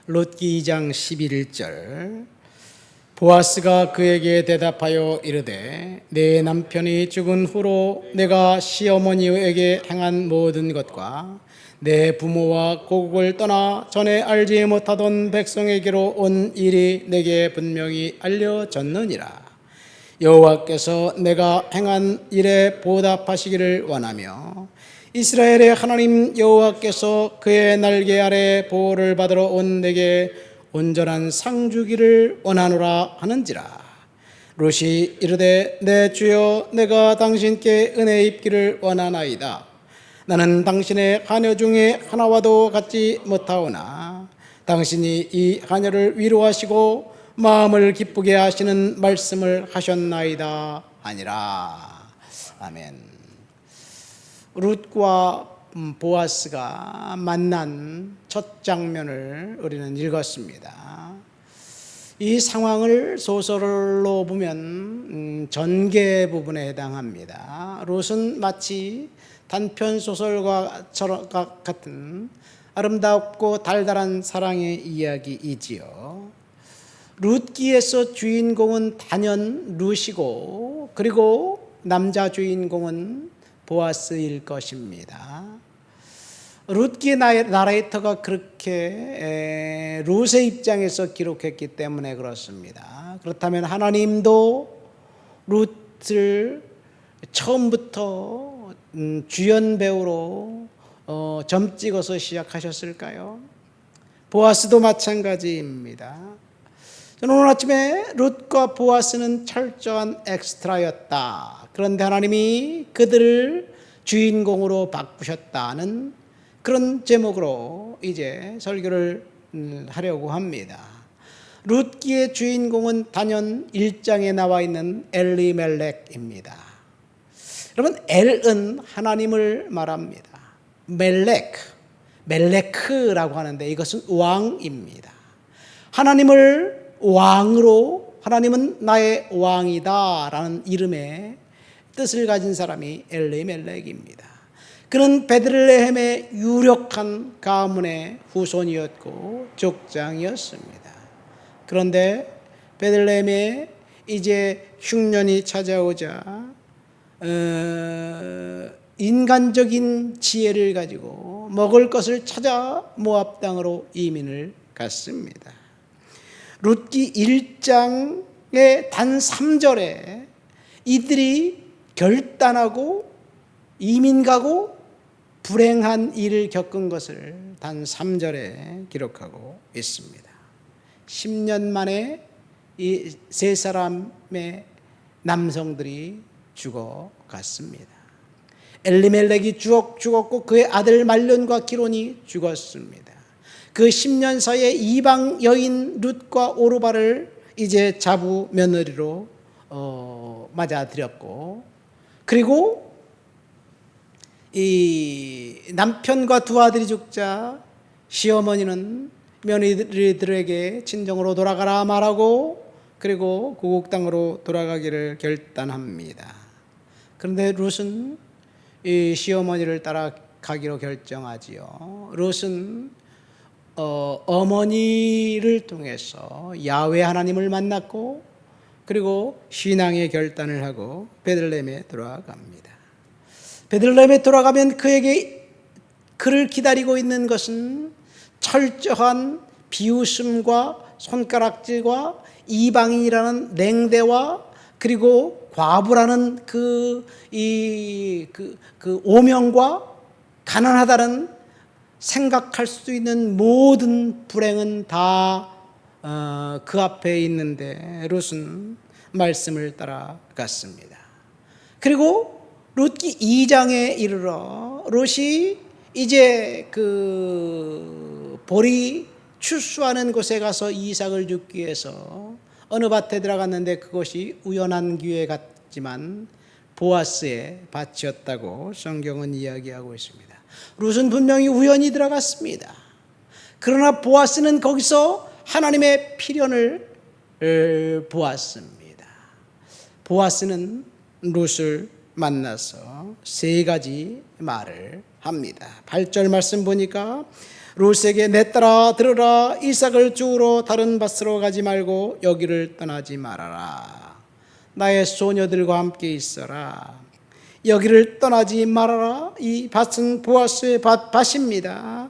룻기 2장 11절. 보아스가 그에게 대답하여 이르되 내 남편이 죽은 후로 내가 시어머니에게 행한 모든 것과 내 부모와 고국을 떠나 전에 알지 못하던 백성에게로 온 일이 내게 분명히 알려졌느니라. 여호와께서 내가 행한 일에 보답하시기를 원하며 이스라엘의 하나님 여호와께서 그의 날개 아래 보호를 받으러 온 내게 온전한 상 주기를 원하노라 하는지라. 룻이 이르되 내 주여 내가 당신께 은혜 입기를 원하나이다. 나는 당신의 하녀 중에 하나와도 같지 못하오나 당신이 이 하녀를 위로하시고 마음을 기쁘게 하시는 말씀을 하셨나이다 하니라. 아멘. 룻과 보아스가 만난 첫 장면을 우리는 읽었습니다. 이 상황을 소설로 보면 전개 부분에 해당합니다. 룻은 마치 단편 소설과 같은 아름답고 달달한 사랑의 이야기이지요. 룻기에서 주인공은 단연 룻이고 그리고 남자 주인공은 보아스일 것입니다. 룻기 나레이터가 그렇게 룻의 입장에서 기록했기 때문에 그렇습니다. 그렇다면 하나님도 룻을 처음부터 주연 배우로 점 찍어서 시작하셨을까요? 보아스도 마찬가지입니다. 저는 오늘 아침에 룻과 보아스는 철저한 엑스트라였다. 그런데 하나님이 그들을 주인공으로 바꾸셨다는 그런 제목으로 이제 설교를 하려고 합니다. 룻기의 주인공은 단연 1장에 나와 있는 엘리멜렉입니다. 여러분, 엘은 하나님을 말합니다. 멜레크라고 하는데 이것은 왕입니다. 하나님을 왕으로, 하나님은 나의 왕이다 라는 이름의 뜻을 가진 사람이 엘리멜렉입니다. 그는 베들레헴의 유력한 가문의 후손이었고 족장이었습니다. 그런데 베들레헴에 이제 흉년이 찾아오자 인간적인 지혜를 가지고 먹을 것을 찾아 모압 땅으로 이민을 갔습니다. 룻기 1장의 단 3절에 이들이 결단하고 이민 가고 불행한 일을 겪은 것을 단 3절에 기록하고 있습니다. 10년 만에 이 세 사람의 남성들이 죽어갔습니다. 엘리멜렉이 죽었고 그의 아들 말론과 기론이 죽었습니다. 그 10년 사이에 이방 여인 룻과 오르바를 이제 자부 며느리로 맞아들였고, 그리고 이 남편과 두 아들이 죽자 시어머니는 며느리들에게 친정으로 돌아가라 말하고 그리고 고국 땅으로 돌아가기를 결단합니다. 그런데 룻은 이 시어머니를 따라가기로 결정하지요. 룻은 어머니를 통해서 야훼 하나님을 만났고 그리고 신앙의 결단을 하고 베들레헴에 돌아갑니다. 베들레헴에 돌아가면 그를 기다리고 있는 것은 철저한 비웃음과 손가락질과 이방인이라는 냉대와 그리고 과부라는 그 오명과 가난하다는 생각할 수 있는 모든 불행은 다 그 앞에 있는데 룻은 말씀을 따라갔습니다. 그리고 룻기 2장에 이르러 룻이 이제 그 볼이 출수하는 곳에 가서 이삭을 죽기 위해서 어느 밭에 들어갔는데 그것이 우연한 기회 같지만 보아스의 밭이었다고 성경은 이야기하고 있습니다. 룻은 분명히 우연히 들어갔습니다. 그러나 보아스는 거기서 하나님의 필연을 보았습니다. 보아스는 룻을 만나서 세 가지 말을 합니다. 8절 말씀 보니까 룻에게 내 딸아 들으라, 이삭을 주우러 다른 밭으로 가지 말고 여기를 떠나지 말아라. 나의 소녀들과 함께 있어라. 여기를 떠나지 말아라. 이 밭은 보아스의 밭입니다.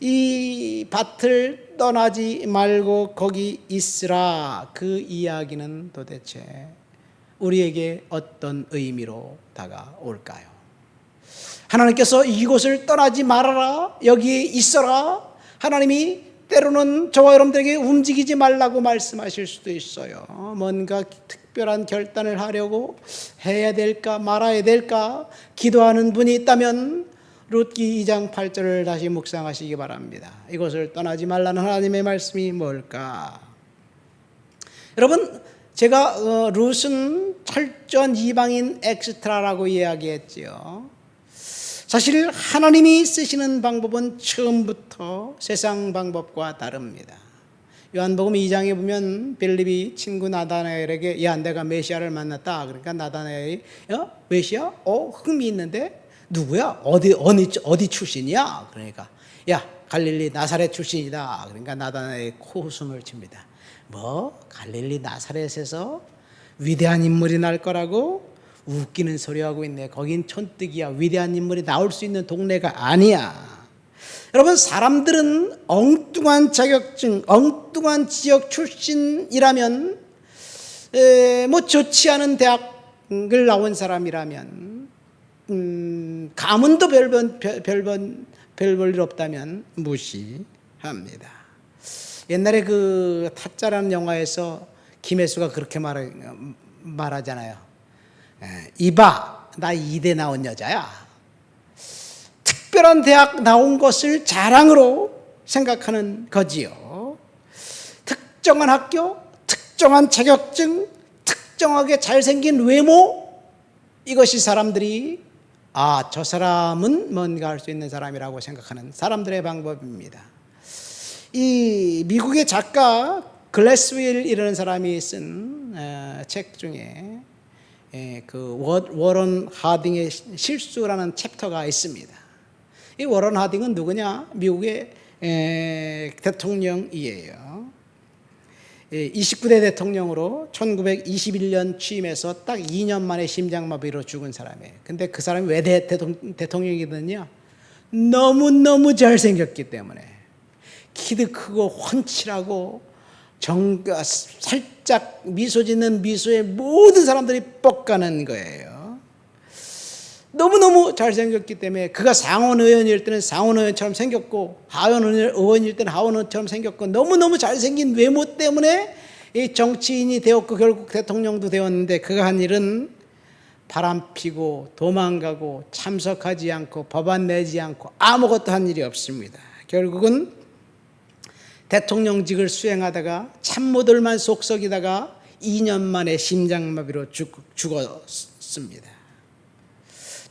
이 밭을 떠나지 말고 거기 있으라. 그 이야기는 도대체 우리에게 어떤 의미로 다가올까요? 하나님께서 이곳을 떠나지 말아라, 여기에 있어라. 하나님이 때로는 저와 여러분들에게 움직이지 말라고 말씀하실 수도 있어요. 뭔가 특별한 결단을 하려고 해야 될까 말아야 될까 기도하는 분이 있다면 룻기 2장 8절을 다시 묵상하시기 바랍니다. 이곳을 떠나지 말라는 하나님의 말씀이 뭘까? 여러분, 제가 룻은 철저한 이방인 엑스트라라고 이야기했지요. 사실 하나님이 쓰시는 방법은 처음부터 세상 방법과 다릅니다. 요한복음 2장에 보면 빌립이 친구 나다나엘에게 야, 내가 메시아를 만났다. 그러니까 나다나엘이 메시아? 흥미 있는데 누구야? 어디 출신이야? 그러니까 야, 갈릴리 나사렛 출신이다. 그러니까 나다나엘이 코웃음을 칩니다. 뭐 갈릴리 나사렛에서 위대한 인물이 날 거라고 웃기는 소리하고 있네. 거긴 촌뜨기야. 위대한 인물이 나올 수 있는 동네가 아니야. 여러분, 사람들은 엉뚱한 자격증, 엉뚱한 지역 출신이라면 뭐 좋지 않은 대학을 나온 사람이라면 가문도 별볼 일 없다면 무시합니다. 옛날에 그 타짜라는 영화에서 김혜수가 그렇게 말하잖아요. 이봐, 나 이대 나온 여자야. 특별한 대학 나온 것을 자랑으로 생각하는 거지요. 특정한 학교, 특정한 자격증, 특정하게 잘생긴 외모, 이것이 사람들이 저 사람은 뭔가 할 수 있는 사람이라고 생각하는 사람들의 방법입니다. 이 미국의 작가 글래스윌이라는 사람이 쓴 책 중에 그 워런 하딩의 실수라는 챕터가 있습니다. 이 워런 하딩은 누구냐? 미국의 대통령이에요. 29대 대통령으로 1921년 취임해서 딱 2년 만에 심장마비로 죽은 사람이에요. 근데 그 사람이 왜 대통령이거든요? 너무너무 잘생겼기 때문에. 키도 크고 훤칠하고 살짝 미소 짓는 미소에 모든 사람들이 뻑가는 거예요. 너무너무 잘생겼기 때문에 그가 상원의원일 때는 상원의원처럼 생겼고 하원의원일 때는 하원의원처럼 생겼고 너무너무 잘생긴 외모 때문에 이 정치인이 되었고 결국 대통령도 되었는데 그가 한 일은 바람피고 도망가고 참석하지 않고 법안 내지 않고 아무것도 한 일이 없습니다. 결국은 대통령직을 수행하다가 참모들만 속썩이다가 2년 만에 심장마비로 죽었습니다.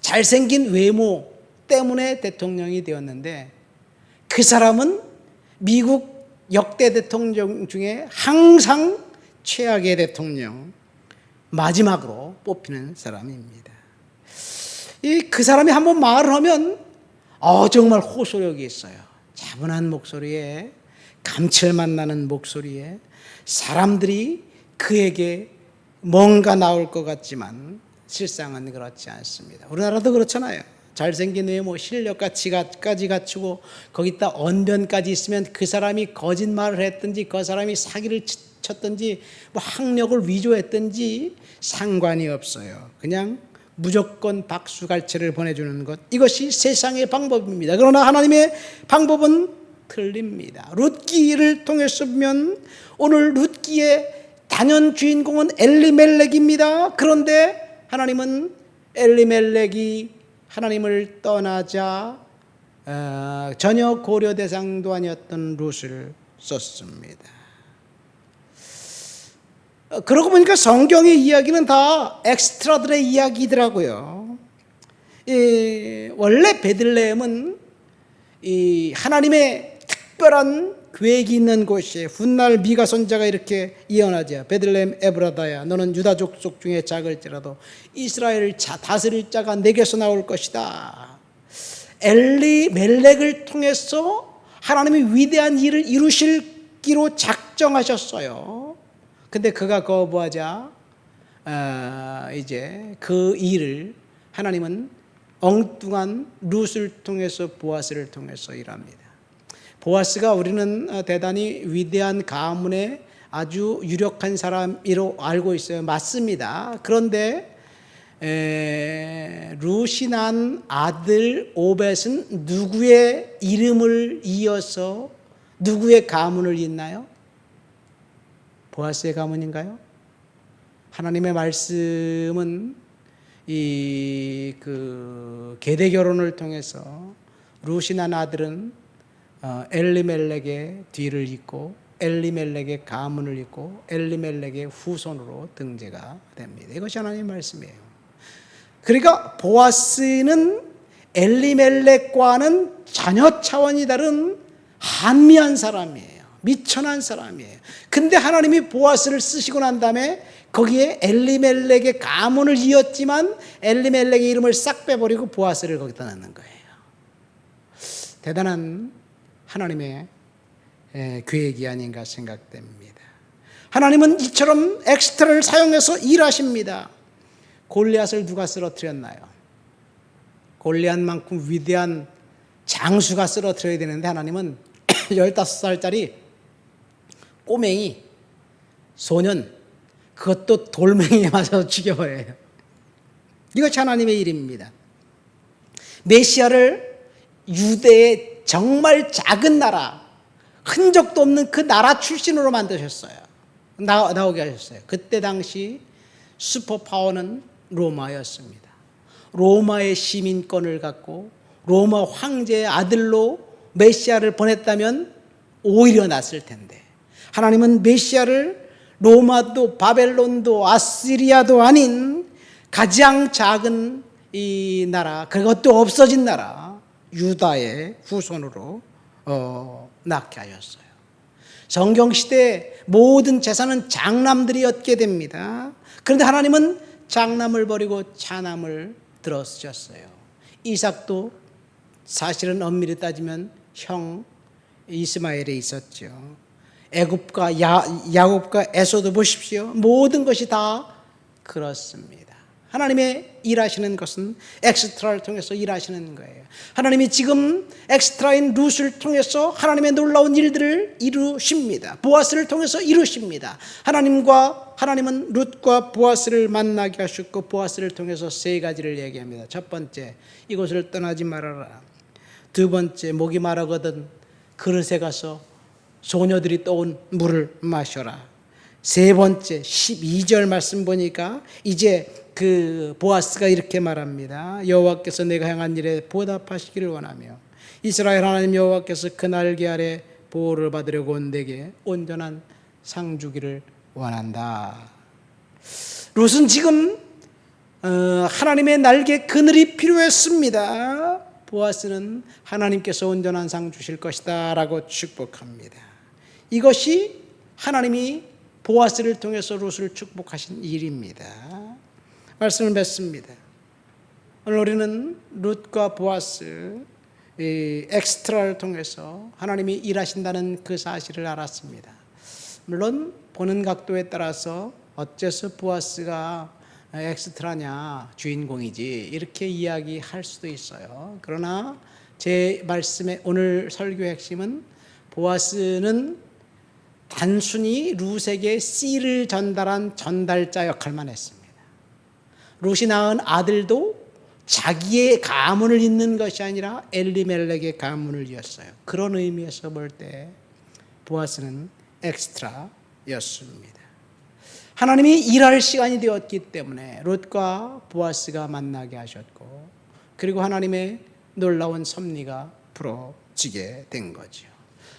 잘생긴 외모 때문에 대통령이 되었는데 그 사람은 미국 역대 대통령 중에 항상 최악의 대통령, 마지막으로 뽑히는 사람입니다. 그 사람이 한번 말을 하면 정말 호소력이 있어요. 차분한 목소리에 감칠맛 나는 목소리에 사람들이 그에게 뭔가 나올 것 같지만 실상은 그렇지 않습니다. 우리나라도 그렇잖아요. 잘생긴 외모, 실력까지 갖추고 거기다 언변까지 있으면 그 사람이 거짓말을 했든지 그 사람이 사기를 쳤든지 뭐 학력을 위조했든지 상관이 없어요. 그냥 무조건 박수갈채를 보내주는 것, 이것이 세상의 방법입니다. 그러나 하나님의 방법은 틀립니다. 룻기를 통해서 보면 오늘 룻기의 단연 주인공은 엘리멜렉입니다. 그런데 하나님은 엘리멜렉이 하나님을 떠나자 전혀 고려 대상도 아니었던 룻을 썼습니다. 그러고 보니까 성경의 이야기는 다 엑스트라들의 이야기더라고요. 원래 베들레헴은 하나님의 특별한 계획이 있는 곳이에요. 훗날 미가 선자가 이렇게 예언하죠. 베들레헴 에브라다야, 너는 유다 족속 중에 작을지라도 이스라엘을 다스릴 자가 내게서 나올 것이다. 엘리멜렉을 통해서 하나님이 위대한 일을 이루시기로 작정하셨어요. 근데 그가 거부하자 이제 그 일을 하나님은 엉뚱한 룻을 통해서 보아스를 통해서 일합니다. 보아스가 우리는 대단히 위대한 가문의 아주 유력한 사람으로 알고 있어요. 맞습니다. 그런데 룻이 난 아들 오벳은 누구의 이름을 이어서 누구의 가문을 잇나요? 보아스의 가문인가요? 하나님의 말씀은 이 계대 결혼을 통해서 룻이 난 아들은 엘리멜렉의 뒤를 잇고 엘리멜렉의 가문을 잇고 엘리멜렉의 후손으로 등재가 됩니다. 이것이 하나님의 말씀이에요. 그러니까 보아스는 엘리멜렉과는 전혀 차원이 다른 한미한 사람이에요. 미천한 사람이에요. 근데 하나님이 보아스를 쓰시고 난 다음에 거기에 엘리멜렉의 가문을 이었지만 엘리멜렉의 이름을 싹 빼버리고 보아스를 거기다 넣는 거예요. 대단한 하나님의 계획이 아닌가 생각됩니다. 하나님은 이처럼 엑스트라를 사용해서 일하십니다. 골리앗을 누가 쓰러뜨렸나요? 골리앗만큼 위대한 장수가 쓰러뜨려야 되는데 하나님은 15살짜리 꼬맹이 소년, 그것도 돌멩이에 맞아서 죽여버려요. 이것이 하나님의 일입니다. 메시아를 유대의 정말 작은 나라, 흔적도 없는 그 나라 출신으로 만드셨어요. 나오게 하셨어요. 그때 당시 슈퍼파워는 로마였습니다. 로마의 시민권을 갖고 로마 황제의 아들로 메시아를 보냈다면 오히려 낫을 텐데 하나님은 메시아를 로마도 바벨론도 아시리아도 아닌 가장 작은 이 나라, 그것도 없어진 나라 유다의 후손으로 낳게 하셨어요. 성경시대 모든 재산은 장남들이 얻게 됩니다. 그런데 하나님은 장남을 버리고 차남을 들어쓰셨어요. 이삭도 사실은 엄밀히 따지면 형 이스마엘에 있었죠. 애굽과 야곱과 에서도 보십시오. 모든 것이 다 그렇습니다. 하나님의 일하시는 것은 엑스트라를 통해서 일하시는 거예요. 하나님이 지금 엑스트라인 룻을 통해서 하나님의 놀라운 일들을 이루십니다. 보아스를 통해서 이루십니다. 하나님은 룻과 보아스를 만나게 하셨고 보아스를 통해서 세 가지를 얘기합니다. 첫 번째, 이곳을 떠나지 말아라. 두 번째, 목이 마르거든 그릇에 가서 소녀들이 떠온 물을 마셔라. 세 번째, 12절 말씀 보니까 이제 그 보아스가 이렇게 말합니다. 여호와께서 내가 행한 일에 보답하시기를 원하며 이스라엘 하나님 여호와께서 그 날개 아래 보호를 받으려고 온 내게 온전한 상 주기를 원한다. 룻은 지금 하나님의 날개 그늘이 필요했습니다. 보아스는 하나님께서 온전한 상 주실 것이다 라고 축복합니다. 이것이 하나님이 보아스를 통해서 룻을 축복하신 일입니다. 말씀을 맺습니다. 오늘 우리는 룻과 보아스 엑스트라를 통해서 하나님이 일하신다는 그 사실을 알았습니다. 물론 보는 각도에 따라서 어째서 보아스가 엑스트라냐 주인공이지 이렇게 이야기할 수도 있어요. 그러나 제 말씀의 오늘 설교의 핵심은 보아스는 단순히 룻에게 씨를 전달한 전달자 역할만 했습니다. 룻이 낳은 아들도 자기의 가문을 잇는 것이 아니라 엘리멜렉의 가문을 이었어요. 그런 의미에서 볼 때 보아스는 엑스트라였습니다. 하나님이 일할 시간이 되었기 때문에 룻과 보아스가 만나게 하셨고 그리고 하나님의 놀라운 섭리가 풀어지게 된 거죠.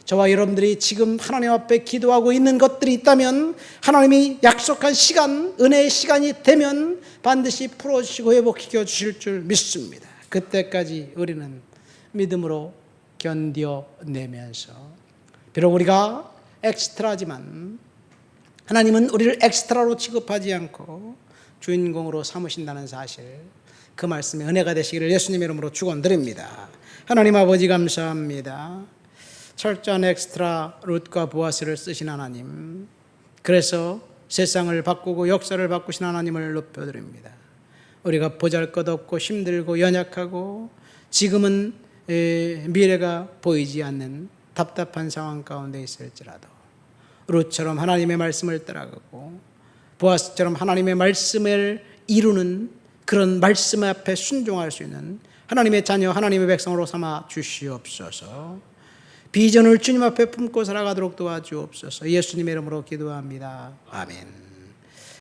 저와 여러분들이 지금 하나님 앞에 기도하고 있는 것들이 있다면 하나님이 약속한 시간, 은혜의 시간이 되면 반드시 풀어주시고 회복시켜 주실 줄 믿습니다. 그때까지 우리는 믿음으로 견뎌내면서 비록 우리가 엑스트라지만 하나님은 우리를 엑스트라로 취급하지 않고 주인공으로 삼으신다는 사실, 그 말씀에 은혜가 되시기를 예수님의 이름으로 축원드립니다. 하나님 아버지 감사합니다. 철저한 엑스트라 룻과 보아스를 쓰신 하나님, 그래서 세상을 바꾸고 역사를 바꾸신 하나님을 높여드립니다. 우리가 보잘것없고 힘들고 연약하고 지금은 미래가 보이지 않는 답답한 상황 가운데 있을지라도 룻처럼 하나님의 말씀을 따라가고 보아스처럼 하나님의 말씀을 이루는 그런 말씀 앞에 순종할 수 있는 하나님의 자녀, 하나님의 백성으로 삼아 주시옵소서. 비전을 주님 앞에 품고 살아가도록 도와주옵소서. 예수님의 이름으로 기도합니다. 아멘.